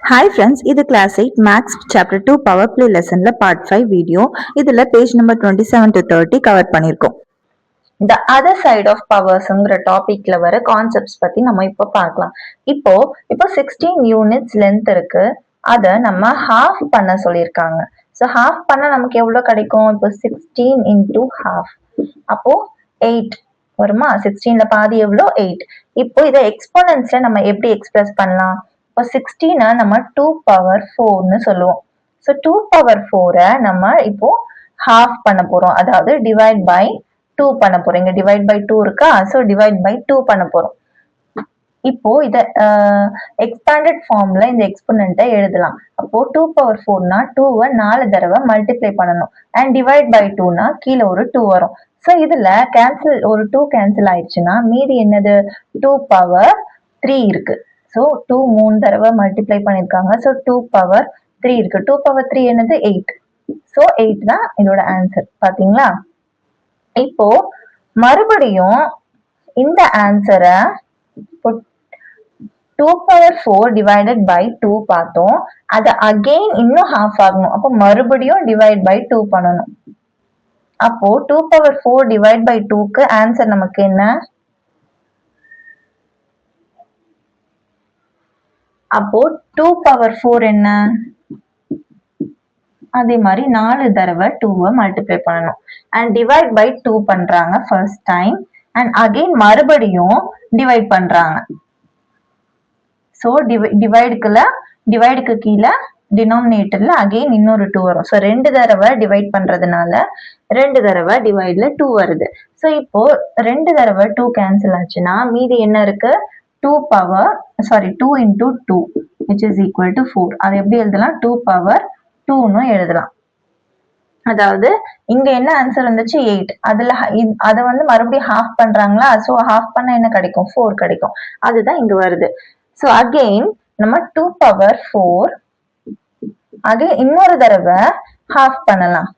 Hi friends, இது class 8 Maths chapter 2 power play lessonல part 5 video. இதுல page number 27 to 30 cover பண்ணிருக்கோம். The other side of powersங்கிற டாபிக்ல வர concepts பத்தி நம்ம இப்போ பார்க்கலாம். இப்போ 16 யூனிட்ஸ் லென்த் இருக்கு. அத நம்ம half பண்ண சொல்லியிருக்காங்க. ஸோ half பண்ண நமக்கு எவ்வளவு கிடைக்கும்? இப்போ 16 into half. அப்போ 8 வருமா? 16ல பாதி எவ்வளோ? 8. இப்போ இதை எக்ஸ்போனன்ட்ஸ்ல நம்ம எப்படி எக்ஸ்பிரஸ் பண்ணலாம்? இப்போ 16 நம்ம 2 power 4ன்னு சொல்லுவோம். ஸோ 2 power 4 நம்ம இப்போ half பண்ண போறோம். அதாவது டிவைட் பை 2 பண்ண போறோம். இங்க டிவைட் பை 2 இருக்கா? ஸோ டிவைட் பை 2 பண்ண போறோம். இப்போ இத எக்ஸ்பாண்டட் ஃபார்ம்ல இந்த எக்ஸ்போனன்ட்டை எழுதலாம். அப்போ 2 power 4னா 2வை 4 தடவை மல்டிப்ளை பண்ணணும். அண்ட் டிவைட் பை 2னா கீழே ஒரு 2 வரும். ஸோ இதுல கேன்சல் ஒரு 2 கேன்சல் ஆயிடுச்சுன்னா மீதி என்னது 2 power 3 இருக்கு. ஸோ 2 3 தடவை மல்டிப்ளை பண்ணிருக்காங்க. ஸோ 2 power 3 இருக்கு. 2 power 3 என்னது 8. ஸோ 8 தான் இதோட ஆன்சர். பாத்தீங்களா? இப்போ மறுபடியும் இந்த ஆன்சரை 2 power 4 divided by 2 பார்த்தோம். அது அகெயின் இன்னும் half ஆகணும். அப்போ மறுபடியும் டிவைட் பை 2 பண்ணணும். அப்போ 2 power 4 divide by 2க்கு ஆன்சர் நமக்கு என்ன? அப்போ 2 power 4 என்ன? அதே மாதிரி 4 தடவை 2வை மல்டிப்ளை பண்ணணும். அண்ட் டிவைட் பை 2 பண்றாங்க ஃபர்ஸ்ட் டைம். அண்ட் அகெயின் மறுபடியும் டிவைட் பண்றாங்க. ஸோ டிவைடுக்கு கீழே டினாமினேட்டர்ல அகெயின் இன்னொரு 2 வரும். ஸோ 2 தடவை டிவைட் பண்றதுனால 2 தடவை டிவைட்ல 2 வருது. ஸோ இப்போ 2 தடவை 2 கேன்சல் ஆச்சுன்னா மீதி என்ன இருக்கு? 2 into 2 which is equal to 4. அதை எப்படி எழுதலாம்? 2 power 2ன்னு எழுதலாம். அதாவது இங்க என்ன ஆன்சர் வந்துச்சு? 8. அதுல அதை வந்து மறுபடியும் half பண்றாங்களா? ஸோ half பண்ண என்ன கிடைக்கும்? 4 கிடைக்கும். அதுதான் இங்க வருது. ஸோ அகெயின் நம்ம 2 power 4 அகெயின் இன்னொரு தடவை half பண்ணலாம்.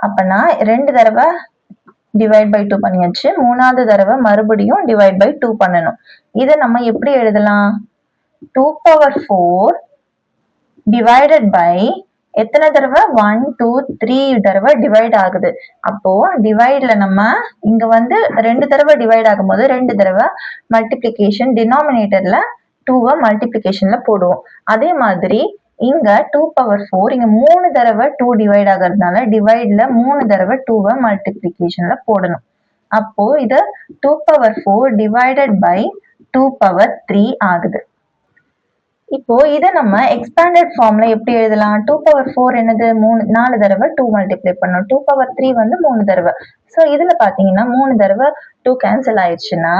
அப்பனா 2 தடவை டிவைட் பை 2 பண்ணியாச்சு. மூணாவது தடவை மறுபடியும் டிவைட் பை 2 பண்ணணும். இதை நம்ம எப்படி எழுதலாம்? 2 power 4 டிவைடட் பை எத்தனை தடவை? 1 2 3 தடவை டிவைட் ஆகுது. அப்போ டிவைட்ல நம்ம இங்க வந்து 2 தடவை டிவைட் ஆகும்போது 2 தடவை மல்டிப்ளிகேஷன் டினாமினேட்டர்ல 2வை மல்டிப்ளிகேஷன்ல போடுவோம். அதே மாதிரி இங்க 2 power 4 இங்க 3 தடவை 2 டிவைட் ஆகிறதுனால டிவைட்ல 3 தடவை 2வை மல்டிப்ளிகேஷன்ல போடணும். அப்போ இது 2 power 4 டிவைடட் பை 2 power 3 ஆகுது. இப்போ இதை நம்ம எக்ஸ்பாண்டட் ஃபார்ம்ல எப்படி எழுதலாம்? 2 power 4 என்னது? 4 தடவை 2 மல்டிப்ளை பண்ணணும். 2 power 3 வந்து 3 தடவை. ஸோ இதுல பாத்தீங்கன்னா 3 தடவை 2 கேன்சல் ஆயிடுச்சுன்னா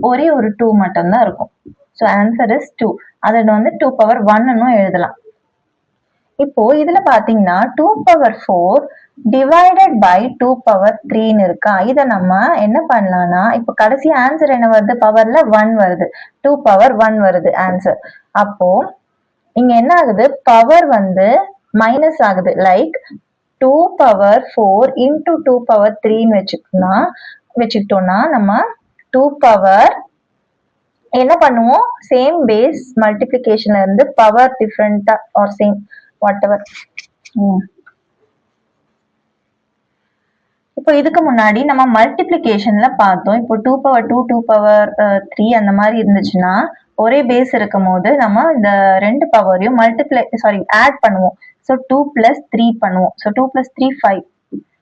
ஒரே ஒரு 2 மட்டும் தான் இருக்கும். So answer is 2. அதை வந்து 2 power 1ன்னு எழுதலாம். இப்போ இதுல பாத்தீங்கன்னா 2 power 4 டிவைடட் பை 2 power 3ன்னு இருக்கா? இதை நம்ம என்ன பண்ணலாம்னா இப்போ கடைசி ஆன்சர் என்ன வருது? பவர்ல 1 வருது. 2 power 1 வருது ஆன்சர். அப்போ இங்க என்ன ஆகுது? பவர் வந்து மைனஸ் ஆகுது. லைக் 2 power 4 into 2 power 3ன்னு வச்சுக்கிட்டோம்னா நம்ம 2 power என்ன பண்ணுவோம்? சேம் பேஸ் மல்டிப்ளிகேஷன்ல இருந்து power டிஃபரெண்டா R same what ever. இப்போ இதுக்கு முன்னாடி நம்ம மல்டிப்ளிகேஷன்ல பார்த்தோம். இப்போ 2 power 2 2 power 3 அந்த மாதிரி இருந்துச்சுன்னா ஒரே பேஸ் இருக்கும் போது நம்ம இந்த 2 பவரையும் ஆட் பண்ணுவோம். ஸோ 2 plus 3 பண்ணுவோம். So 2 plus 3 5.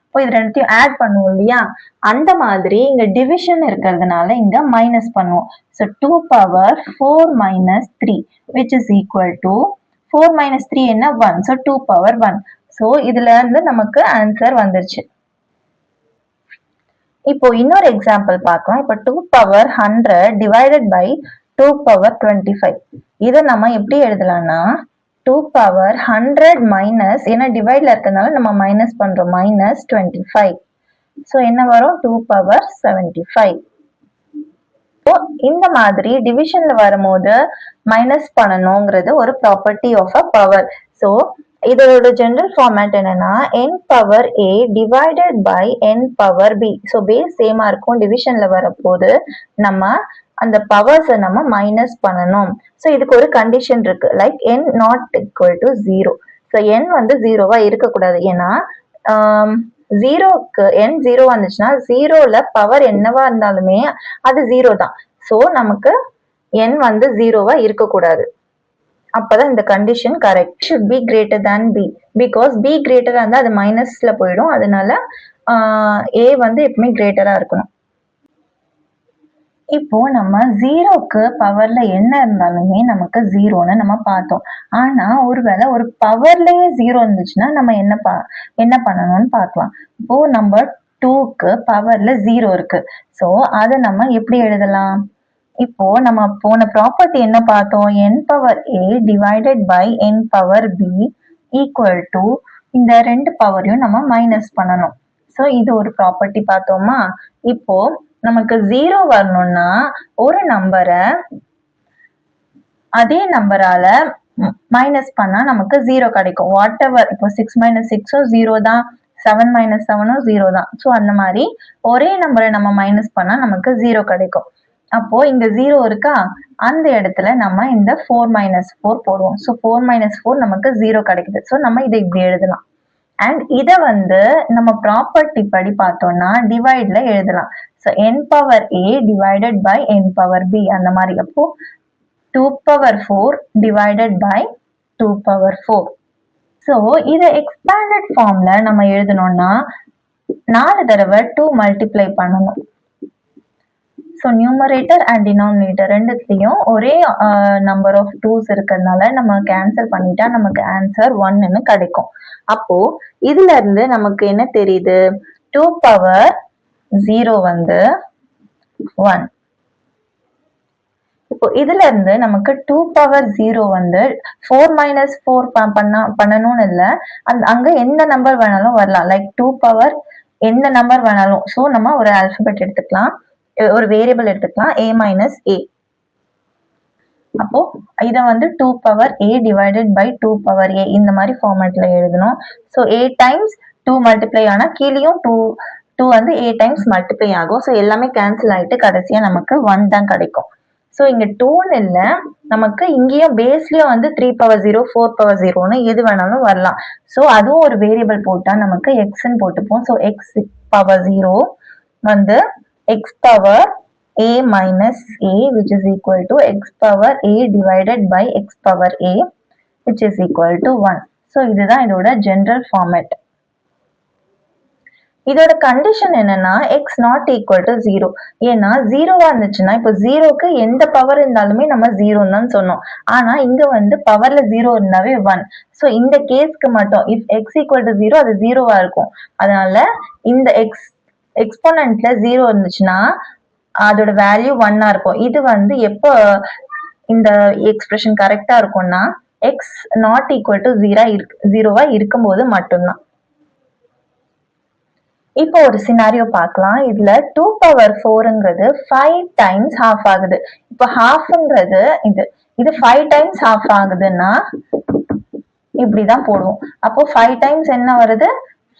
இப்போ இது ரெண்டுத்தையும் ஆட் பண்ணுவோம் இல்லையா? அந்த மாதிரி இங்க டிவிஷன் இருக்கிறதுனால இங்க மைனஸ் பண்ணுவோம். So 2 power 4 minus 3 which is equal to 4 minus 3 என்ன? 1. So 2 power 1. ஸோ இதுல இருந்து நமக்கு ஆன்சர் வந்துருச்சு. இப்போ இன்னொரு எக்ஸாம்பிள் பார்க்கலாம். இப்போ 2 power 100 டிவைடட் பை 2 power 25. இதை நம்ம எப்படி எழுதலாம்னா 2 power 100 மைனஸ், ஏன்னா டிவைட்ல இருக்கிறதுனால நம்ம மைனஸ் பண்றோம், மைனஸ் 25. ஸோ என்ன வரும்? 2 power 75. இந்த மாதிரி டிவிஷன்ல வரும்போது மைனஸ் பண்ணணுங்கிறது ஒரு property of a power. So இதோட ஜெனரல் ஃபார்மேட் என்னன்னா n power a divided by n power b. So base சேமா இருக்கும். டிவிஷன்ல வரப்போது நம்ம அந்த பவர்ஸை நம்ம மைனஸ் பண்ணணும். ஸோ இதுக்கு ஒரு கண்டிஷன் இருக்கு, like n not equal to 0. So n வந்து 0வா இருக்கக்கூடாது. ஏன்னா ஜீரோக்கு n 0 வந்துச்சுன்னா ஜீரோல பவர் என்னவா இருந்தாலுமே அது 0 தான். ஸோ நமக்கு n வந்து 0வா இருக்கக்கூடாது. அப்பதான் இந்த condition correct. Should be greater than B, because B கிரேட்டரா இருந்தா அது மைனஸ்ல போயிடும். அதனால ஏ வந்து எப்பவுமே கிரேட்டரா இருக்கணும். இப்போ நம்ம ஜீரோக்கு பவர்ல என்ன இருந்தாலுமே நமக்கு ஜீரோன்னு நம்ம பார்த்தோம். ஆனா ஒருவேளை ஒரு பவர்லயே ஜீரோ இருந்துச்சுன்னா நம்ம என்ன பண்ணணும்னு பார்க்கலாம். இப்போ நம்பர் 2க்கு பவர்ல ஜீரோ இருக்கு. ஸோ அதை நம்ம எப்படி எழுதலாம்? இப்போ நம்ம போன ப்ராப்பர்ட்டி என்ன பார்த்தோம்? n power a divided by n power b equal to இந்த ரெண்டு பவரையும் நம்ம மைனஸ் பண்ணணும். ஸோ இது ஒரு ப்ராப்பர்ட்டி பார்த்தோமா? இப்போ நமக்கு ஜீரோ வரணும்னா ஒரு நம்பரை அதே நம்பரால மைனஸ் பண்ணா நமக்கு ஜீரோ கிடைக்கும். வாட் எவர், இப்போ 6 மைனஸ் 6 ஜீரோ தான், 7 மைனஸ் 7 ஜீரோ தான். ஸோ அந்த மாதிரி ஒரே நம்பரை நம்ம மைனஸ் பண்ணா நமக்கு ஜீரோ கிடைக்கும். அப்போ இங்க ஜீரோ இருக்கா, அந்த இடத்துல நம்ம இந்த 4 மைனஸ் 4 போடுவோம். ஸோ 4 மைனஸ் 4 நமக்கு ஜீரோ கிடைக்குது. ஸோ நம்ம இதை இப்படி எழுதலாம். அண்ட் இதை வந்து நம்ம ப்ராப்பர்ட்டி படி பார்த்தோம்னா டிவைட்ல எழுதலாம். So n power a divided by n power b அந்த மாதிரி. அப்போ 2 power 4 divided by 2 power 4. So இதை எக்ஸ்பேண்டட் ஃபார்ம்ல நம்ம எழுதணும்னா 4 தடவை 2 மல்டிப்ளை பண்ணணும். ஸோ நியூமரேட்டர் அண்ட் டினாமினேட்டர் ரெண்டுத்தையும் ஒரே நம்பர் ஆஃப் டூஸ் இருக்கிறதுனால நம்ம கேன்சல் பண்ணிட்டா நமக்கு ஆன்சர் 1ன்னு கிடைக்கும். அப்போ இதுல இருந்து நமக்கு என்ன தெரியுது? 2 பவர் 0 வந்து 1. இப்போ இதுல இருந்து நமக்கு 2 பவர் 0 வந்து 4 மைனஸ் 4 பண்ணணும்னு இல்லை, அங்க எந்த நம்பர் வேணாலும் வரலாம். லைக் 2 பவர் எந்த நம்பர் வேணாலும். ஸோ நம்ம ஒரு ஆல்பபெட் எடுத்துக்கலாம், ஒரு வேரியபிள் எடுத்துக்கலாம், a மைனஸ் a. அப்போ இதை வந்து 2 power a divided by 2 power a இந்த மாதிரி ஃபார்மேட்ல எழுதணும். ஸோ a டைம்ஸ் 2 மல்டிப்ளை ஆனா கீழேயும் 2 வந்து a டைம்ஸ் மல்டிப்ளை ஆகும். ஸோ எல்லாமே கேன்சல் ஆயிட்டு கடைசியா நமக்கு 1 தான் கிடைக்கும். ஸோ இங்க 2ன்னு இல்லை, நமக்கு இங்கேயும் பேஸ்லயும் வந்து 3 பவர் 0 4 பவர் 0ன்னு எது வேணாலும் வரலாம். ஸோ அதுவும் ஒரு வேரியபிள் போட்டா நமக்கு எக்ஸ்ன்னு போட்டுப்போம். ஸோ எக்ஸ் பவர் 0 வந்து x power a minus a which is equal to x power a divided by x power a which is equal to 1. So இதுதான் இதோட ஜெனரல் ஃபார்மேட். இதோட கண்டிஷன் என்னன்னா x not equal to 0. ஏன்னா ஜீரோவா இருந்துச்சுன்னா இப்போ ஜீரோக்கு எந்த பவர் இருந்தாலுமே நம்ம ஜீரோ தான் சொன்னோம். ஆனா இங்க வந்து பவர்ல ஜீரோ இருந்தாவே 1. ஸோ இந்த கேஸ்க்கு மட்டும் if x equal to 0 அது ஜீரோவா இருக்கும். அதனால இந்த எக்ஸ்போனன்ட்ல 0 இருந்துச்சுன்னா அதோட வேல்யூ 1ஆ இருக்கும். இது வந்து எப்போ இந்த எக்ஸ்பிரஷன் கரெக்டா இருக்கும்னா x நாட் ஈக்குவல் டு 0வா இருக்கும்போது மட்டும்தான். இப்போ ஒரு சினாரியோ பார்க்கலாம். இதுல 2 பவர் 4ங்கிறது 5 டைம்ஸ் ஹாஃப் ஆகுது. இப்போ ஹாஃப்ங்கிறது இது 5 டைம்ஸ் ஹாஃப் ஆகுதுன்னா இப்படிதான் போடுவோம். அப்போ 5 டைம்ஸ் என்ன வருது?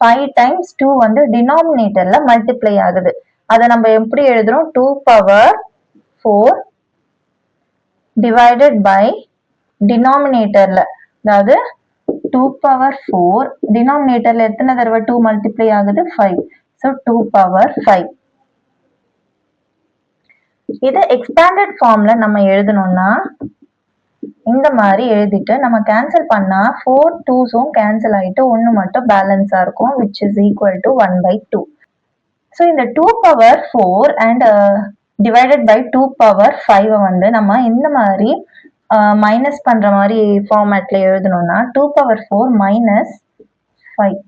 5 டைம்ஸ் 2 வந்து டினாமினேட்டர்ல மல்டிப்ளை ஆகுது. அதை நம்ம எப்படி எழுதுறோம்? 2 பவர் 4 டிவைடட் பை டினாமினேட்டர்ல, அதாவது 2 பவர் 4 டினாமினேட்டர்ல எத்தனை தடவை 2 மல்டிப்ளை ஆகுது? 5. So 2 power 5. இதை எக்ஸ்பேண்டட் ஃபார்ம்ல நம்ம எழுதணும்னா இந்த மாதிரி எழுதிட்டு நம்ம கேன்சல் பண்ணா 4 2ஸும் கேன்சல் ஆயிட்டு 1 மட்டும் பேலன்ஸா இருக்கும், which is equal to 1/2. So இந்த 2 power 4 and divided by 2 power 5 வந்து நம்ம இந்த மாதிரி மைனஸ் பண்ற மாதிரி ஃபார்மேட்ல எழுதணும்னா 2 பவர் 4 மைனஸ் 5.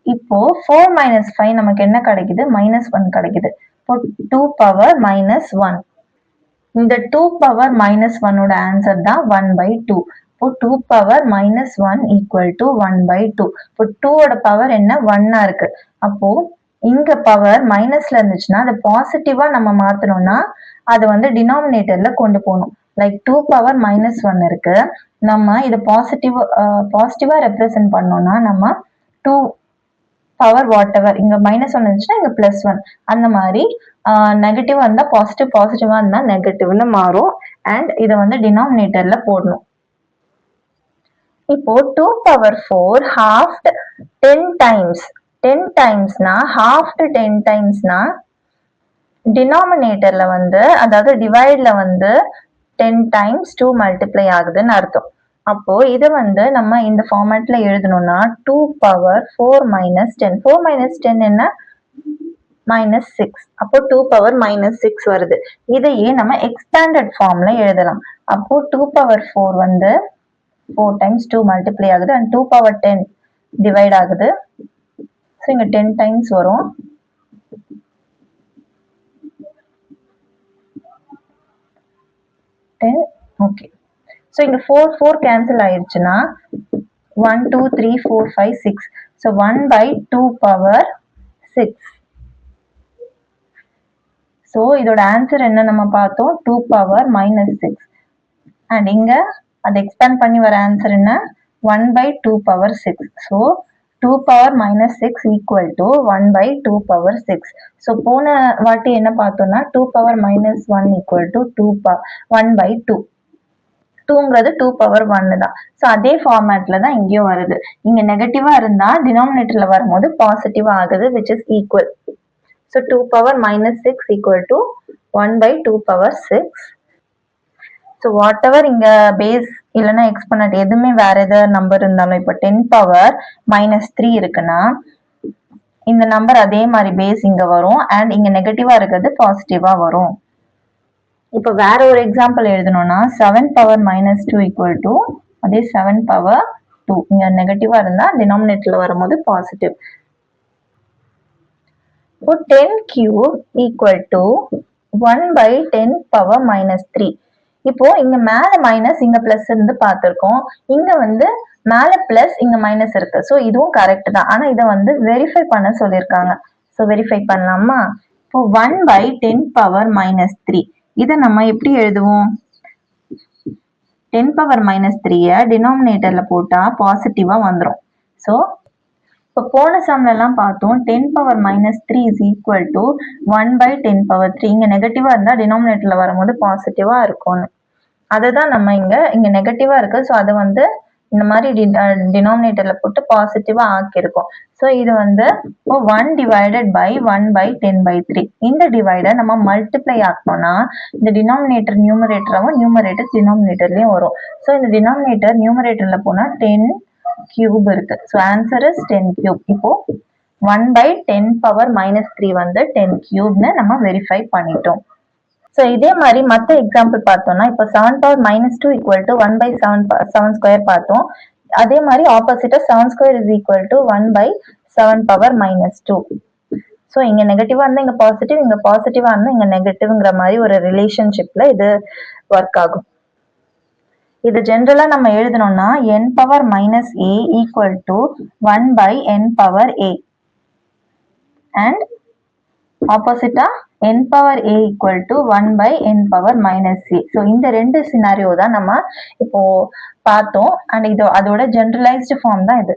இப்போ 4 மைனஸ் 5 நமக்கு என்ன கிடைக்குது? -1 கிடைக்குது. இப்போ 2 பவர் -1. இந்த 2 பவர் -1ஓட ஆன்சர் தான் 1/2. இப்போ 2 பவர் -1 ஈக்குவல் டு 1/2. இப்போ 2ஓட பவர் என்ன? 1ஆ இருக்கு. அப்போ இங்க பவர் மைனஸ்ல இருந்துச்சுன்னா அதை பாசிட்டிவா நம்ம மாத்தணும்னா அதை வந்து டினாமினேட்டர்ல கொண்டு போகணும். லைக் 2 பவர் -1 இருக்கு, நம்ம இதை பாசிட்டிவா ரெப்ரசென்ட் பண்ணோம்னா நம்ம 2 பவர் வாட் எவர், இங்க -1 இருந்துச்சுன்னா இங்க +1, அந்த மாதிரி நெகட்டிவா இருந்தா பாசிட்டிவ், பாசிட்டிவா இருந்தா நெகட்டிவ்னு மாறும். அண்ட் இதை வந்து டினாமினேட்டர்ல போடணும். இப்போ 2 பவர் 4 halved 10 times, 10 timesனா halved 10 timesனா டினாமினேட்டர்ல வந்து, அதாவது டிவைட்ல வந்து 10 times 2 மல்டிப்ளை ஆகுதுன்னு அர்த்தம். அப்போ இதை வந்து நம்ம இந்த ஃபார்மேட்ல எழுதணும்னா 2 பவர் 4 minus 10, 4 minus 10 என்ன, -6, அப்போ 2 பவர் -6 வருது. இதையே நம்ம எக்ஸ்பேண்டட் ஃபார்ம்ல எழுதலாம். அப்போ 2 பவர் 4 வந்து 4 times 2 மல்டிப்ளை ஆகுது அண்ட் 2 பவர் 10 டிவைட் ஆகுது. ஸோ இங்க 10 டைம்ஸ் வரும். ஓகே, ஸோ இங்க 4 4 கேன்சல் ஆயிடுச்சுன்னா 1 2 3 4 5 6, ஸோ 1/2 பவர் 6. ஸோ இதோட ஆன்சர் என்ன நம்ம பார்த்தோம், 2 பவர் -6. அண்ட் இங்க அதை எக்ஸ்பேண்ட் பண்ணி வர ஆன்சர் என்ன, 1/2 power 6. So 2 power -6 equal to 1/2 power 6. So போன வாட்டி என்ன பார்த்தோம்னா 2 பவர் -1 ஈக்குவல் டு 1/2. 2ங்கிறது 2 பவர் 1 தான். ஸோ அதே ஃபார்மேட்ல தான் இங்கேயும் வருது. இங்க நெகட்டிவா இருந்தா டினாமினேட்டர்ல வரும்போது பாசிட்டிவா ஆகுது, which is equal. So 2 power -6 equal to 1/2 power 6. So whatever இங்க பேஸ் இல்லைன்னா எக்ஸ்போனன்ட் எதுவுமே வேற ஏதாவது நம்பர் இருந்தாலும், இப்போ 10 பவர் -3 இருக்குன்னா இந்த நம்பர் அதே மாதிரி பேஸ் இங்க வரும் அண்ட் இங்க நெகட்டிவா இருக்கிறது பாசிட்டிவா வரும். இப்போ வேற ஒரு எக்ஸாம்பிள் எழுதணும்னா 7 பவர் -2 ஈக்குவல் டு அதே 7 பவர் 2, இங்க நெகட்டிவா இருந்தா டினாமினேட்டர்ல வரும்போது பாசிட்டிவ். இப்போ 10 cube ஈக்குவல் டு 1/10 பவர் -3. இப்போ இங்க மேல மைனஸ் இங்க பிளஸ் இருந்து பார்த்திருக்கோம். இங்க வந்து மேல பிளஸ் இங்க மைனஸ் இருக்கு. ஸோ இதுவும் கரெக்ட் தான். ஆனா இதை வந்து வெரிஃபை பண்ண சொல்லியிருக்காங்க. ஸோ வெரிஃபை பண்ணலாமா? இப்போ 1/10 பவர் -3 இதை நம்ம எப்படி எழுதுவோம், 10 பவர் -3 டினாமினேட்டர்ல போட்டா பாசிட்டிவா வந்துடும். ஸோ இப்போ போன சம்ல எல்லாம் பார்த்தோம் 10 power -3 is equal to 1/10 power 3. இங்க நெகட்டிவா இருந்தா டினாமினேட்டர்ல வரும்போது பாசிட்டிவா இருக்கும்னு, அதை தான் நம்ம இங்க நெகட்டிவா இருக்கு. ஸோ அதை வந்து இந்த மாதிரி டினாமினேட்டர்ல போட்டு பாசிட்டிவா ஆக்கியிருக்கோம். ஸோ இது வந்து 1 டிவைடட் பை 1/10/3. இந்த டிவைடர் நம்ம மல்டிப்ளை ஆக்கணும்னா இந்த டினாமினேட்டர் நியூமரேட்டராகவும் நியூமரேட்டர் டினாமினேட்டர்லயும் வரும். ஸோ இந்த டினாமினேட்டர் நியூமரேட்டர்ல போனா 10 கியூப் இருக்கு. So answer is 10 cube. இப்போ 1/10 பவர் -3 வந்து 10 கியூப்னு நம்ம வெரிஃபை பண்ணிட்டோம். ஸோ இதே மாதிரி மற்ற எக்ஸாம்பிள் பார்த்தோம்னா இப்போ 7 பவர் -2 ஈக்குவல் டு 1/7 ஸ்கொயர் பார்த்தோம். அதே மாதிரி ஆப்போசிட்டா 7 square is equal to 1/7 power -2. So இங்க நெகட்டிவா இருந்தா இங்க பாசிட்டிவ், இங்க பாசிட்டிவா இருந்தா இங்க நெகட்டிவ்ங்கிற மாதிரி ஒரு ரிலேஷன்ஷிப்ல இது ஒர்க் ஆகும். இது ஜென்ரலா நம்ம எழுதணும்னா n power -a equal to 1/n power a and ஆப்போசிட்டா n power a equal to 1/n power -a. So இந்த ரெண்டு சினாரியோ தான் நம்ம இப்போ பார்த்தோம் அண்ட் இது அதோட ஜென்ரலைஸ்டு ஃபார்ம் தான் இது.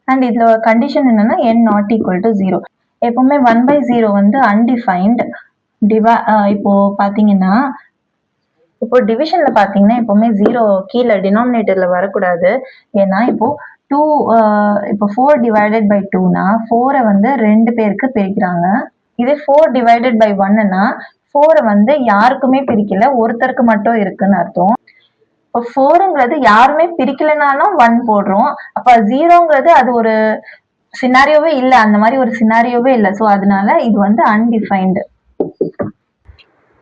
அண்ட் இதுல கண்டிஷன் என்னன்னா n நாட் ஈக்குவல் டு 0. எப்பவுமே 1/0 வந்து அன்டிஃபைன்டு. இப்போ பாத்தீங்கன்னா இப்போ டிவிஷன்ல பாத்தீங்கன்னா எப்பவுமே 0 கீழே டினாமினேட்டர்ல வரக்கூடாது. ஏன்னா இப்போ 2 இப்போ 4 டிவைடட் பை 2னா 4 வந்து 2 பேருக்கு பிரிக்கிறாங்க. இதே 4 டிவைடட் பை 1னா 4 வந்து யாருக்குமே பிரிக்கல, ஒருத்தருக்கு மட்டும் இருக்குன்னு அர்த்தம். இப்போ 4ங்கிறது யாருமே பிரிக்கலனாலும் 1 போடுறோம். அப்ப 0ங்கிறது அது ஒரு சினாரியோவே இல்ல, அந்த மாதிரி ஒரு சினாரியோவே இல்ல. ஸோ அதனால இது வந்து undefined.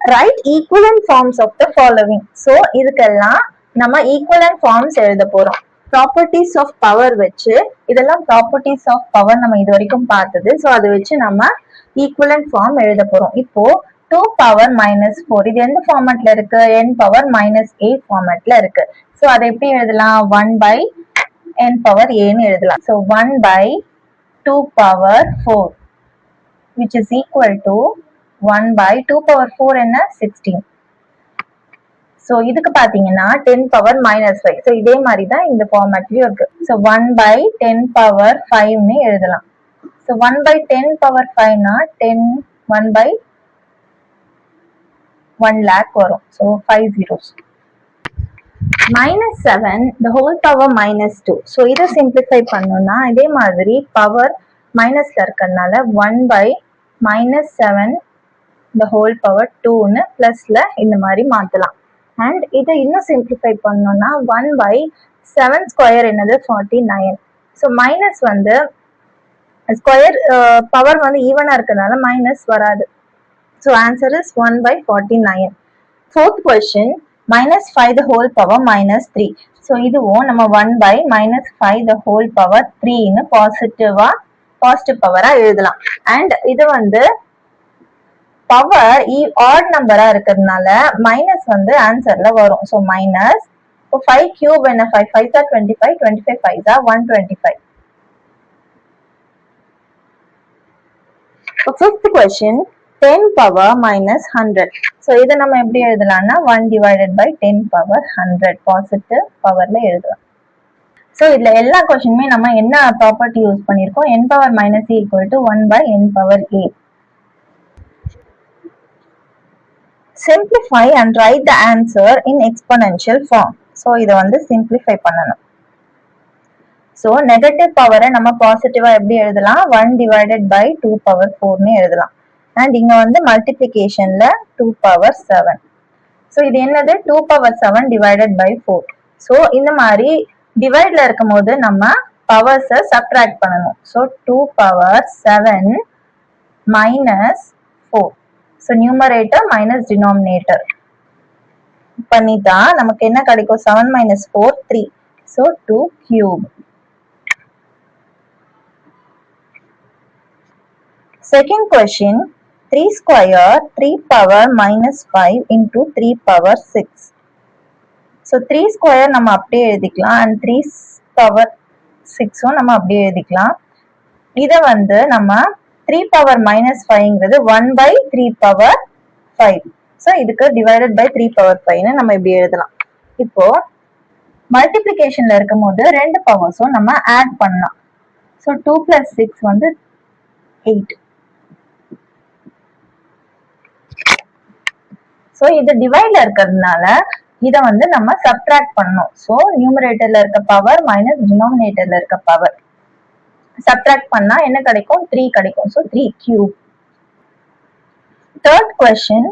Right equivalent forms of the following. So இதுக்கெல்லாம் நம்ம ஈக்குவலன்ட் ஃபார்ம்ஸ் எழுத போறோம். ப்ராப்பர்ட்டிஸ் ஆஃப் பவர் வச்சு, இதெல்லாம் ப்ராப்பர்ட்டிஸ் ஆஃப் பவர் நம்ம இது வரைக்கும் பார்த்தது. ஸோ அதை வச்சு நம்ம ஈக்குவலன்ட் ஃபார்ம் எழுத போறோம். இப்போ 2 பவர் -4 இது எந்த ஃபார்மேட்ல இருக்கு, n பவர் -a ஃபார்மேட்ல இருக்கு. ஸோ அதை எப்படி எழுதலாம், 1/n பவர் aன்னு எழுதலாம். So 1/2 power 4 which is equal to 1/2 power 4 என்ன, 16. ஸோ இதுக்கு பாத்தீங்கன்னா 10 பவர் -5. ஸோ இதே மாதிரி தான் இந்த ஃபார்மேட்லயும் இருக்கு. ஸோ 1/10 பவர் 5ன்னு எழுதலாம். ஸோ 1/10 பவர் 5னா 10 1/1 lakh வரும். So 5 zeros. -7 the whole power -2. So இதை சிம்பிளிஃபை பண்ணோம்னா இதே மாதிரி பவர் மைனஸ்ல இருக்கறதுனால 1/-7 the whole power 2ன்னு பிளஸ்ல இந்த மாதிரி மாத்தலாம். அண்ட் இதை இன்னும் சிம்பிளிஃபை பண்ணோம்னா 1/7 ஸ்கொயர் என்னது 49. ஸோ மைனஸ் வந்து ஸ்கொயர் பவர் வந்து ஈவனா இருக்கிறதுனால மைனஸ் வராது. So answer is 1/49. Fourth question -5 the whole power -3. So இதுவும் நம்ம 1/-5 the whole power 3ன்னு பாசிட்டிவ் பவரா எழுதலாம். அண்ட் இது வந்து பவர் ஆட் நம்பரா இருக்கிறதுனால மைனஸ் வந்து ஆன்சர்ல வரும். ஸோ மைனஸ் 5 cube என்ன 5 5 are 25, 25 5 are 125. Fifth question 10 power -100. So இதை நம்ம எப்படி எழுதலாம்னா 1/10 power 100 பாசிட்டிவ் பவர்ல எழுதலாம். ஸோ இதுல எல்லா கொஸ்டினுமே நம்ம என்ன ப்ராப்பர்ட்டி யூஸ் பண்ணிருக்கோம், n power -a = 1/n power a. Simplify and write the answer in exponential form. So இதை வந்து சிம்பிளிஃபை பண்ணணும். ஸோ நெகட்டிவ் பவரை நம்ம பாசிட்டிவா எப்படி எழுதலாம், 1/2 power 4ன்னு எழுதலாம். அண்ட் இங்க வந்து மல்டிபிளிகேஷன்ல 2 power 7. ஸோ இது என்னது 2 power 7 / 4. ஸோ இந்த மாதிரி டிவைட்ல இருக்கும் போது நம்ம பவர்ஸை சப்ட்ராக்ட் பண்ணணும். So 2 power 7 -4. So numerator minus denominator பண்ணிட்டா நமக்கு என்ன கிடைக்கும், 7 - 4 3. So 2 cube. Second question 3 square 3 power -5 into 3 power 6. So 3 square நம்ம அப்படியே எழுதிக்கலாம் அண்ட் 3 power 6ம் நம்ம அப்படியே எழுதிக்கலாம். இதை வந்து நம்ம 3 power -5ங்கிறது 1/3 power 5. ஸோ இதுக்கு / 3 power 5ன்னு நம்ம இப்படி எழுதலாம். இப்போ மல்டிபிளிகேஷன்ல இருக்கும் போது 2 பவர்ஸும் நம்ம ஆட் பண்ணலாம். ஸோ 2 + 6 வந்து 8. ஸோ இது டிவைட்ல இருக்கிறதுனால இதை வந்து நம்ம சப்ட்ராக்ட் பண்ணணும். ஸோ நியூமரேட்டர்ல இருக்க பவர் மைனஸ் டினாமினேட்டர்ல இருக்க பவர் சப்ட்ராக்ட் பண்ணா என்ன கிடைக்கும், 3 கிடைக்கும். So 3 cube. Third question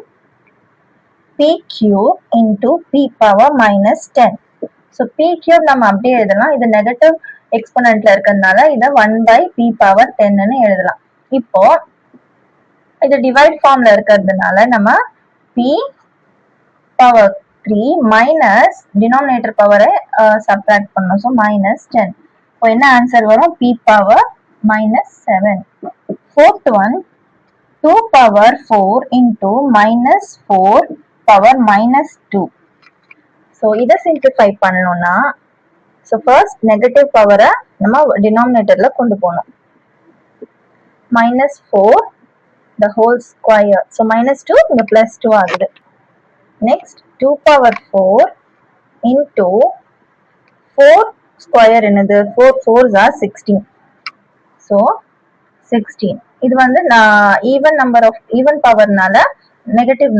p cube into p power -10. So p cube நம்ம அப்படியே எழுதலாம். இது நெகட்டிவ் எக்ஸ்போனன்ட்ல இருக்கிறதுனால இதை 1/p power 10ன்னு எழுதலாம். இப்போ இது டிவைட் ஃபார்ம்ல இருக்கிறதுனால நம்ம p power 3 மைனஸ் டினாமினேட்டர் பவரை சப்ட்ராக்ட் பண்ணணும். ஸோ -10. இப்போ என்ன ஆன்சர் வரும், p power -7. Fourth one 2 power 4 into -4 power -2. So இதை சிம்பிளிஃபை பண்ணணும்னா ஸோ ஃபர்ஸ்ட் நெகட்டிவ் பவரை நம்ம டினாமினேட்டர்ல கொண்டு போகணும். -4 the whole square. ஸோ -2 இங்க +2 ஆகுது. நெக்ஸ்ட் 2 power 4 into 4 ஸ்கொயர் என்னது 4 4s are 16. ஸோ 16. இது வந்து ஈவன் நம்பர் ஆஃப் ஈவன் பவர்னால நெகட்டிவ்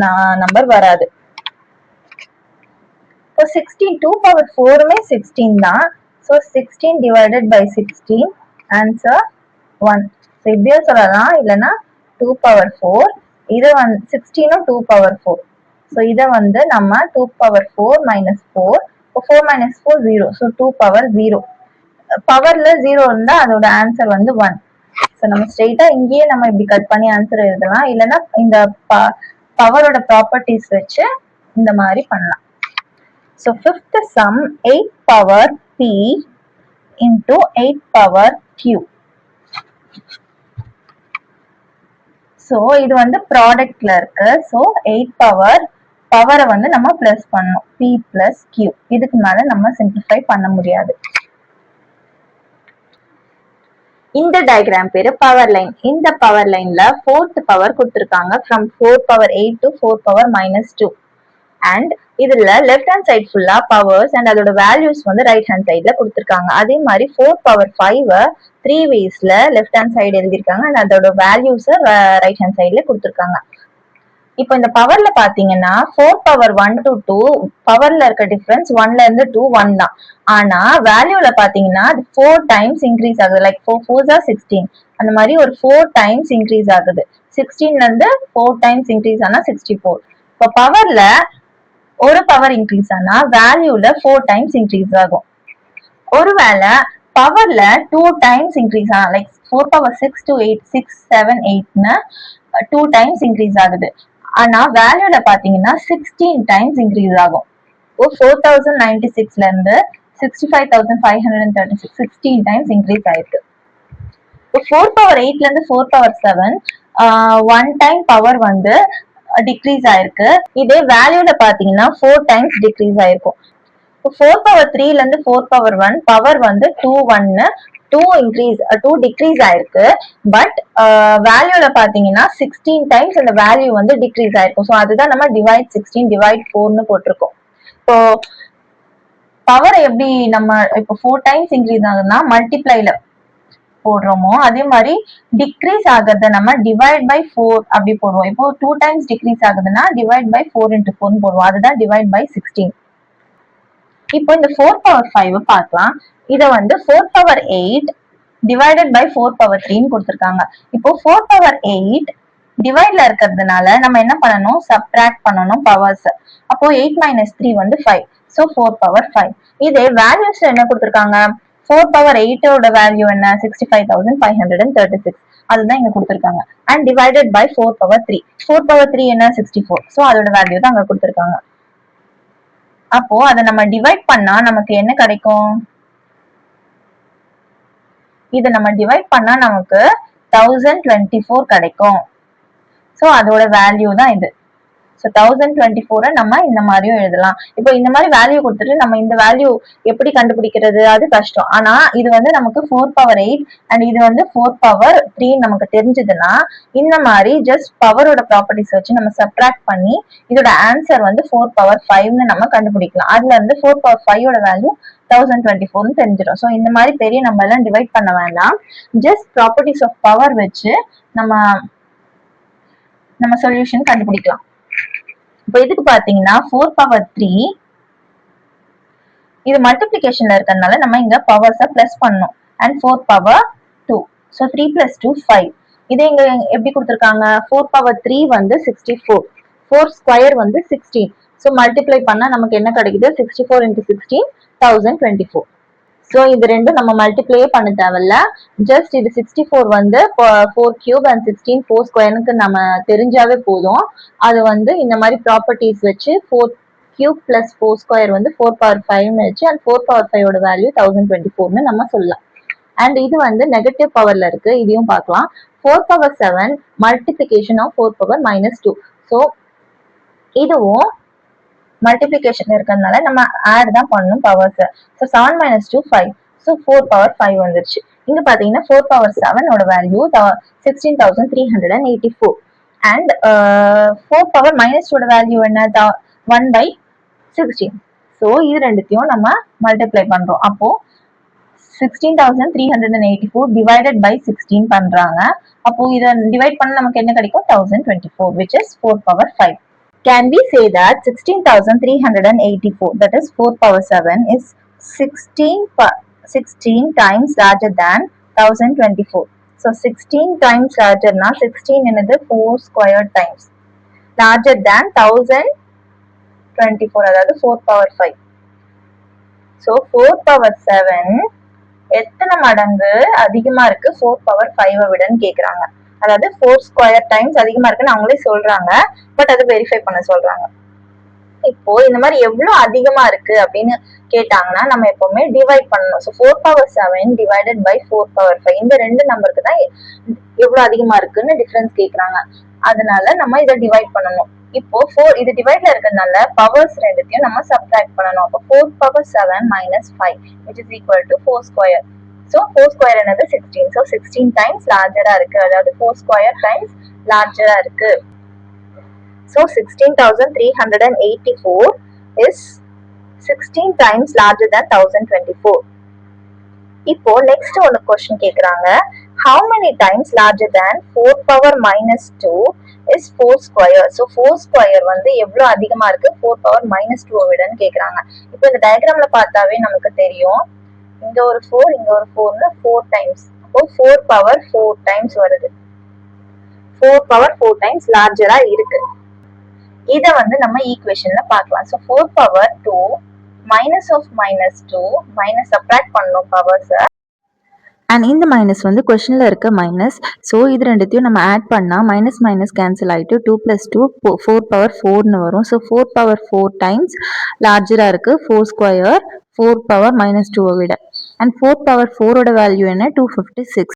நம்பர் வராது. இப்போ 16 2 power 4மே 16 தான். So 16 / 16 answer 1. ஸோ இப்படியே சொல்லலாம், இல்லைன்னா 2 power 4 இது வந்து 16ம் 2 power 4. ஸோ இதை வந்து நம்ம 2 power 4 -4 4 - 4 0. So 2 power 0. பவர்ல 0 இருந்தா அதோட ஆன்சர் வந்து 1. ஸோ நம்ம ஸ்ட்ரெயிட்டா இங்கேயே நம்ம இப்படி கட் பண்ணி ஆன்சர் எழுதலாம், இல்லைன்னா இந்த பவரோட ப்ராப்பர்ட்டிஸ் வச்சு இந்த மாதிரி பண்ணலாம். So fifth some 8 power p into 8 power q. So இது வந்து ப்ராடக்ட்ல இருக்கு. ஸோ 8 பவரை வந்து நம்ம பிளஸ் பண்ணணும், p + q. இதுக்கு மேல நம்ம சிம்பிளிஃபை பண்ண முடியாது. இந்த டயக்ராம் பேரு பவர் லைன். இந்த பவர் லைன்ல 4th பவர் கொடுத்திருக்காங்க from 4 power 8 to 4 power -2 and இதுல லெஃப்ட் ஹேண்ட் சைட் ஃபுல்லா பவர்ஸ் அண்ட் அதோட வேல்யூஸ் வந்து ரைட் ஹேண்ட் சைட்ல கொடுத்துருக்காங்க. அதே மாதிரி 4^5 3 வேஸ்ல லெஃப்ட் ஹேண்ட் சைடு எழுதிருக்காங்க அண்ட் அதோட வேல்யூஸ் ரைட் ஹேண்ட் சைட்ல கொடுத்துருக்காங்க. இப்போ இந்த பவர்ல பாத்தீங்கன்னா 4^1 to 2 பவர்ல இருக்க டிஃபரன்ஸ் 1ல இருந்து 2 1 தான். ஆனா வேல்யூல பாத்தீங்கன்னா 4 டைம்ஸ் இன்க்ரீஸ் ஆகுது. லைக் 4 4s are 16 அந்த மாதிரி ஒரு 4 டைம்ஸ் இன்க்ரீஸ் ஆகுது. 16ல இருந்து 4 டைம்ஸ் இன்க்ரீஸ் ஆனா 64. இப்போ பவர்ல ஒரு பவர் இன்க்ரீஸ் ஆனா வேல்யூல 4 டைம்ஸ் இன்க்ரீஸ் ஆகும். ஒருவேளை பவர்ல 2 டைம்ஸ் இன்க்ரீஸ் ஆனா லைக் 4^6 to 8 6 7 8ன்னு 2 டைம்ஸ் இன்க்ரீஸ் ஆகுது. ஆனா வேல்யூல பாத்தீங்கன்னா 16 டைம்ஸ் இன்க்ரீஸ் ஆகும். 4096ல இருந்து 65,536 16 டைம்ஸ் இன்க்ரீஸ் ஆயிருக்கு. 4^8ல இருந்து 4^7 1 டைம் பவர் வந்து டிக்ரீஸ் ஆயிருக்கு. இதே வேல்யூல பாத்தீங்கன்னா 4 டைம்ஸ் டிக்ரீஸ் ஆயிருக்கும். 4^3ல இருந்து 4^1 பவர் வந்து 2 டிக்ரீஸ் ஆயிருக்கு. பட் வேல்யூல பாத்தீங்கன்னா 16 டைம்ஸ் அந்த வேல்யூ வந்து டிக்ரீஸ் ஆயிருக்கும். ஸோ அதுதான் நம்ம டிவைட் 16 டிவைட் 4ன்னு போட்டிருக்கோம். இப்போ பவர் எப்படி நம்ம இப்போ 4 டைம்ஸ் இன்க்ரீஸ் ஆகுதுன்னா மல்டிப்ளைல போடுறோமோ அதே மாதிரி டிக்ரீஸ் ஆகுறத நம்ம டிவைட் பை 4 அப்படி போடுவோம். இப்போ 2 டைம்ஸ் டிக்ரீஸ் ஆகுதுன்னா டிவைட் பை 4 into 4 போடுவோம். அதுதான் டிவைட் பை 16. இப்போ இந்த 4^5 பார்க்கலாம். இத வந்து 4^8 டிவைடட் பை 4^3 கொடுத்திருக்காங்க. இப்போ 4^8 டிவைட்ல இருக்கிறதுனால நம்ம என்ன பண்ணணும், சப்ட்ராக்ட் பண்ணணும் பவர்ஸ். அப்போ 8 - 3 வந்து 5. ஸோ 4^5. இதே வேல்யூஸ்ல என்ன கொடுத்திருக்காங்க, 4^8 ஓட வேல்யூ என்ன 65,536. அதுதான் இங்க கொடுத்திருக்காங்க. And divided by 4^3. 4^3 என்ன 64. ஸோ அதோட வேல்யூ தான் அங்க கொடுத்திருக்காங்க. அப்போ அதை நம்ம டிவைட் பண்ணா நமக்கு என்ன கிடைக்கும், இதை நம்ம டிவைட் பண்ணா நமக்கு 1024 கிடைக்கும். ஸோ அதோட வேல்யூ தான் இது. ஸோ 1024 நம்ம இந்த மாதிரியும் எழுதலாம். இப்போ இந்த மாதிரி வேல்யூ கொடுத்துட்டு நம்ம இந்த வேல்யூ எப்படி கண்டுபிடிக்கிறது அது கஷ்டம். ஆனா இது வந்து நமக்கு 4^8 அண்ட் இது வந்து 4^3 நமக்கு தெரிஞ்சதுன்னா இந்த மாதிரி ஜஸ்ட் பவரோட ப்ராப்பர்ட்டிஸ் வச்சு நம்ம சப்ட்ராக்ட் பண்ணி இதோட ஆன்சர் வந்து 4^5ன்னு நம்ம கண்டுபிடிக்கலாம். அதுல இருந்து 4^5ஓட வேல்யூ 1024 தெரிஞ்சிடும். ஸோ இந்த மாதிரி பெரிய நம்பர் எல்லாம் டிவைட் பண்ண வேண்டாம். ஜஸ்ட் ப்ராப்பர்ட்டிஸ் ஆஃப் பவர் வச்சு நம்ம சொல்யூஷன் கண்டுபிடிக்கலாம். இப்போ இதுக்கு பாத்தீங்கன்னா 4^3 இது மல்டிபிளிகேஷன்ல இருக்கறதுனால நம்ம இங்க பவர்ஸை பிளஸ் பண்ணணும். அண்ட் 4^2. ஸோ 3 + 2 5. இதே இங்க எப்படி கொடுத்திருக்காங்க, 4^3 வந்து 64. 4² வந்து 16. ஸோ மல்டிப்ளை பண்ணா நமக்கு என்ன கிடைக்குது, 64 × 16 1024. ஸோ இது ரெண்டும் நம்ம மல்டிப்ளையே பண்ண தேவையில்ல. ஜஸ்ட் இது 64 வந்து 4³ அண்ட் 16 4² நம்ம தெரிஞ்சாவே போதும். அது வந்து இந்த மாதிரி ப்ராப்பர்ட்டிஸ் வச்சு 4³ + 4² வந்து 4^5 வச்சு அண்ட் 4^5ஓட வேல்யூ 1024ன்னு நம்ம சொல்லலாம். அண்ட் இது வந்து நெகட்டிவ் பவர்ல இருக்கு, இதையும் பார்க்கலாம். 4^7 மல்டிபிளிகேஷன் ஆஃப் 4^-2. ஸோ இதுவும் மல்டிபிளிகேஷன் இருக்கிறதுனால நம்ம ஆட் தான் பண்ணணும் பவர்ஸ். ஸோ 7 - 2 5. ஸோ 4^5 வந்துருச்சு. இங்க பாத்தீங்கன்னா 4^7 ஓட வேல்யூ 16,384 அண்ட் 4^-2 ஓட வேல்யூ என்ன 1/16. ஸோ இது ரெண்டுத்தையும் நம்ம மல்டிப்ளை பண்றோம். அப்போ 16,384 டிவைடட் பை 16 பண்றாங்க. அப்போ இதை டிவைட் பண்ண நமக்கு என்ன கிடைக்கும், 1024, which is 4^5. Can we say that 16,384, that is 4^7, is 16 times larger than 1024? So 16 times larger na 16 என்னது 4² times larger than 1024, அதாவது 4^5. So 4^7 எத்தனை மடங்கு அதிகமா இருக்கு 4^5 விடன்னு கேக்குறாங்க. அதாவது 4² டைம்ஸ் அதிகமா இருக்குன்னு அவங்களே சொல்றாங்க. பட் அது வெரிஃபை பண்ண சொல்றாங்க. இப்போ இந்த மாதிரி எவ்வளவு அதிகமா இருக்கு அப்படின்னு கேட்டாங்கன்னா நம்ம எப்பவுமே டிவைட் பண்ணணும். ஸோ 4^7 டிவைடட் பை 4^5 இந்த ரெண்டு நம்பருக்கு தான் எவ்வளவு அதிகமா இருக்குன்னு டிஃபரன்ஸ் கேக்குறாங்க. அதனால நம்ம இதை டிவைட் பண்ணணும். இப்போ 4 இது டிவைட்ல இருக்கிறதுனால பவர்ஸ் ரெண்டுத்தையும் நம்ம சப்ட்ராக்ட் பண்ணணும். அப்போ 4^7 - 5 which is equal to 4². So 4² என்னது 16. ஸோ 16 டைம்ஸ் லார்ஜரா இருக்கு, அதாவது 4² டைம்ஸ் லார்ஜரா இருக்கு. So 16,384 is 16 times larger than 1024. இப்போ நெக்ஸ்ட் ஒரு क्वेश्चन கேக்குறாங்க, how many times larger than 4 power minus 2 is 4 square. so 4 square வந்து எவ்வளவு அதிகமா இருக்கு 4 power minus 2 விடன்னு கேக்குறாங்க. இப்போ இந்த டயகிராம்ல பார்த்தாவே நமக்கு தெரியும், இங்க ஒரு 4 இங்க ஒரு 4 4 times, அப்போ 4 power 4 times வருது. 4 power 4 times larger-ஆ இருக்கு. இத வந்து நம்ம ஈக்குவேஷன்ல பார்க்கலாம். so 4 power 2 minus of minus 2 minus subtract பண்ணனும் பவர்ஸ். அண்ட் இந்த மைனஸ் வந்து கொஸ்டின்ல இருக்க மைனஸ். ஸோ இது ரெண்டுத்தையும் நம்ம ஆட் பண்ணா மைனஸ் மைனஸ் கேன்சல் ஆயிட்டு 2 + 2 4 power 4ன்னு வரும். ஸோ 4 power 4 டைம்ஸ் லார்ஜரா இருக்கு 4 ஸ்கொயர் 4 power minus 2 விட. அண்ட் 4 power 4ஓட வேல்யூ என்ன 256.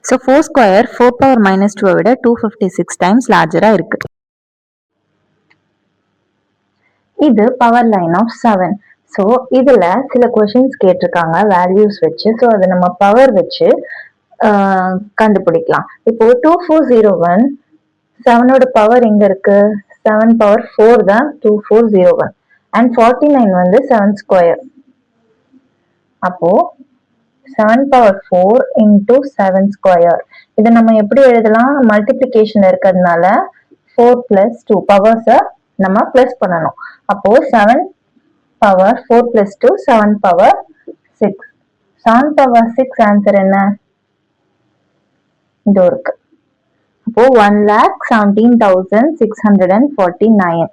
ஸோ 4 ஸ்கொயர் 4 power minus 2 விட 256 டைம்ஸ் லார்ஜரா இருக்கு. இது பவர் லைன் ஆஃப் 7. ஸோ இதுல சில கொஷின்ஸ் கேட்டிருக்காங்க வேல்யூஸ் வச்சு. ஸோ அதை நம்ம பவர் வச்சு கண்டுபிடிக்கலாம். இப்போ 2401 7ஓட பவர் எங்க இருக்கு 7 power 4 தான் 2401 அண்ட் 49 வந்து 7 ஸ்கொயர். அப்போ 7 power 4 into 7 ஸ்கொயர். இதை நம்ம எப்படி எழுதலாம், மல்டிப்ளிகேஷன் இருக்கிறதுனால 4 + 2 பவர்ஸை நம்ம பிளஸ் பண்ணணும். அப்போ 7 power 4 + 2 7 power 6. 7 power 6 ஆன்சர் என்ன இது இருக்கு. அப்போ 1,17,649.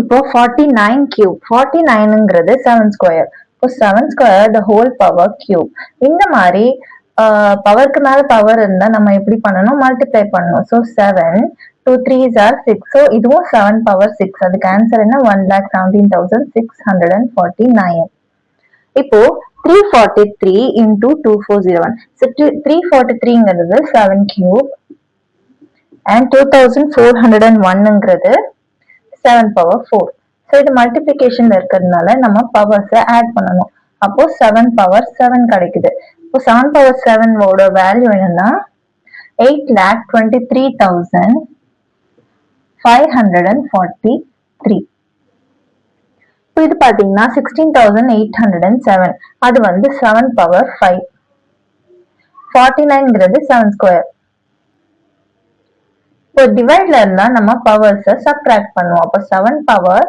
இப்போ 49 cube 49ங்கிறது 7 ஸ்கொயர். இப்போ 7 square the whole power cube. இந்த மாதிரி பவருக்கு மேல பவர் இருந்தா நம்ம எப்படி பண்ணணும், மல்டிப்ளை பண்ணணும். So 7 2 3s are 6. ஸோ இதுவும் 7 power 6. அதுக்கு ஆன்சர் என்ன 1,17,649. இப்போ 343 into 2401. ஸோ 343ங்கிறது 7 cube and 2401ங்கிறது 7 power 4. ஸோ இது மல்டிப்ளிகேஷன்ல இருக்கிறதுனால நம்ம பவர்ஸை ஆட் பண்ணணும். அப்போ 7 power 7 கிடைக்குது. இப்போ 7 power 7 ஓட வேல்யூ என்னன்னா 8,23,543. இப்போ இது பாத்தீங்கன்னா 16,807. அது வந்து 7 power 5. 49ங்கிறது 7 ஸ்கொயர். இப்போ டிவைட்ல இருந்தா நம்ம பவர்ஸை சப்ட்ராக்ட் பண்ணுவோம். அப்போ 7 power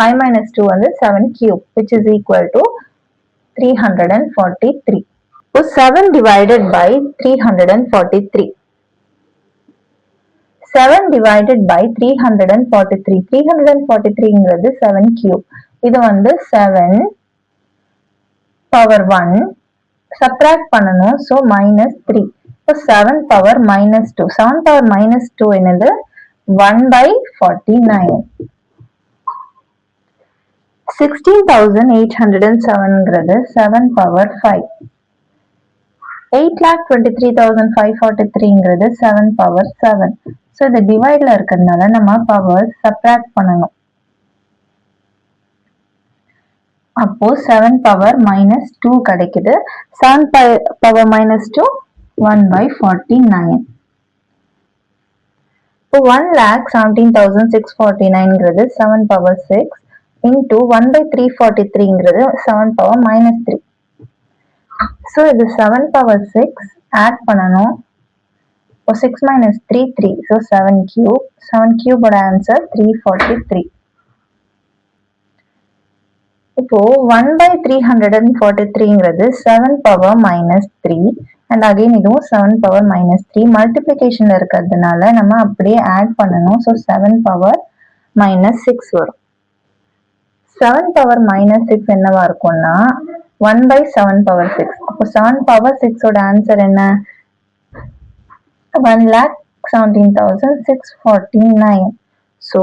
5 minus 2 வந்து 7 cube which is equal to 343. இப்போ 7 divided by 343. 7 divided by 343. 343ங்கிறது 7 cube. இது வந்து 7 power 1 சப்ட்ராக்ட் பண்ணணும். ஸோ -3. இப்போ 7 power -2. 7 power -2 என்னது 1/49. 16,807ங்கிறது 7 power 5. 8,23,543ங்கிறது 7 power 7. ஸோ இது டிவைட்ல இருக்கிறதுனால நம்ம பவர் சப்ட்ராக்ட் பண்ணணும். அப்போ 7 power -2 கிடைக்குது. 7 power -2 1/49. இப்போ 1,17,649ங்கிறது 7 power 6 into 1/343ங்கிறது 7 power -3. ஸோ இது 7 power 6 ஆட் பண்ணணும். இப்போ 6 minus 3 3. So 7 cube. 7 cubeோட ஆன்சர் 343. இப்போ 1/343ங்கிறது 7 power -3 and again இதுவும் 7 power -3 மல்டிப்ளிகேஷன்ல இருக்கிறதுனால நம்ம அப்படியே ஆட் பண்ணணும். ஸோ 7 power -6 வரும். 7 power -6 என்னவா இருக்கும்னா 1/7 power 6. அப்போ 7 power 6ஓட ஆன்சர் என்ன 1,17,649. ஸோ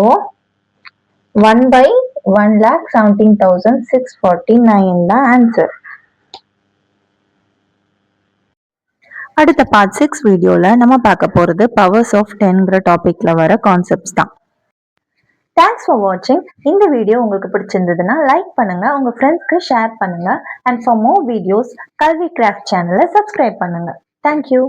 1/1,17,649 தான் ஆன்சர். அடுத்த பார்ட் 6 வீடியோல நம்ம பார்க்க போறது பவர்ஸ் ஆஃப் 10ங்கிற டாபிக்ல வர கான்செப்ட்ஸ் தான். தேங்க்ஸ் ஃபார் வாட்சிங். இந்த வீடியோ உங்களுக்கு பிடிச்சிருந்ததுன்னா லைக் பண்ணுங்க, உங்க ஃப்ரெண்ட்ஸ்க்கு ஷேர் பண்ணுங்க. அண்ட் ஃபார் மோர் வீடியோஸ் கல்வி கிராஃப்ட் சேனலை சப்ஸ்கிரைப் பண்ணுங்க. தேங்க்யூ.